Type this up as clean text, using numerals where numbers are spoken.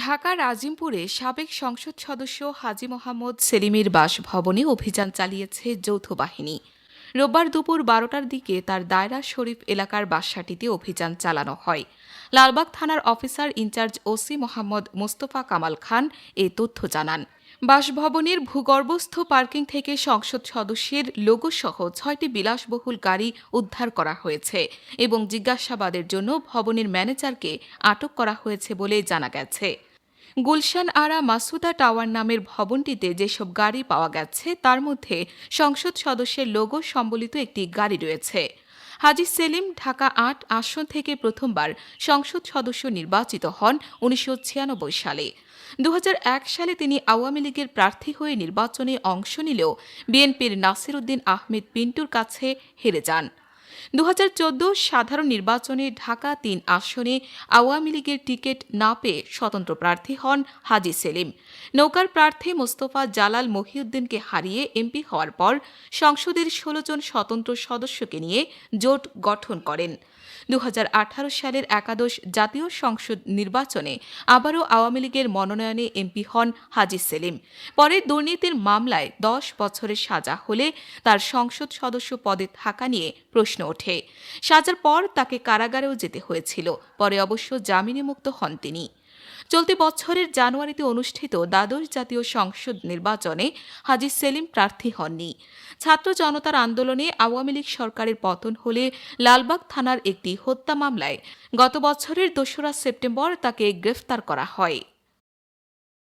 ঢাকার আজিমপুরে সাবেক সংসদ সদস্য হাজী মোহাম্মদ সেলিমের বাসভবনে অভিযান চালিয়েছে যৌথ বাহিনী। রোববার দুপুর ১২টার দিকে তার দায়রা শরীফ এলাকার বাসাটিতে অভিযান চালানো হয়। লালবাগ থানার officer in charge OC Mohammad Mostafa Kamal Khan এ তথ্য জানান। বাসভবনের ভূগর্ভস্থ পার্কিং থেকে সংসদ সদস্যের লোগোসহ ৬টি বিলাসবহুল গাড়ি উদ্ধার করা হয়েছে এবং জিজ্ঞাসাবাদের জন্য ভবনের ম্যানেজারকে আটক করা হয়েছে বলে জানা গেছে। গুলশান আরা মাসুদা টাওয়ার নামের ভবনটিতে যেসব গাড়ি পাওয়া গেছে তার মধ্যে সংসদ সদস্যের লোগো সম্বলিত একটি গাড়ি রয়েছে। হাজী সেলিম ঢাকা ৮ আসন থেকে প্রথমবার সংসদ সদস্য নির্বাচিত হন ১৯৯৬ সালে। ২০০১ সালে তিনি আওয়ামী লীগের প্রার্থী হয়ে নির্বাচনে অংশ নিলেও বিএনপির নাসির উদ্দিন আহমেদ পিন্টুর কাছে হেরে যান। ২০১৪ সাধারণ নির্বাচনে ঢাকা ৩ আসনে আওয়ামী লীগের টিকিট না পেয়ে স্বতন্ত্র প্রার্থী হন হাজী সেলিম। নৌকার প্রার্থী মোস্তফা জালাল মহিউদ্দিনকে হারিয়ে এমপি হওয়ার পর সংসদের ১৬ জন স্বতন্ত্র সদস্যকে নিয়ে জোট গঠন করেন। ২০১৮ সালের একাদশ জাতীয় সংসদ নির্বাচনে আবারও আওয়ামী লীগের মনোনয়নে এমপি হন হাজী সেলিম। পরে দুর্নীতির মামলায় ১০ বছরের সাজা হলে তার সংসদ সদস্য পদে থাকা নিয়ে প্রশ্ন ওঠে। সাজার পর তাকে কারাগারেও যেতে হয়েছিল। পরে অবশ্য জামিনে মুক্ত হন তিনি। চলতি বছরের জানুয়ারিতে অনুষ্ঠিত দ্বাদশ জাতীয় সংসদ নির্বাচনে হাজী সেলিম প্রার্থী হননি। ছাত্র জনতার আন্দোলনে আওয়ামী লীগ সরকারের পতন হলে লালবাগ থানার একটি হত্যা মামলায় গত বছরের ২রা সেপ্টেম্বর তাকে গ্রেফতার করা হয়।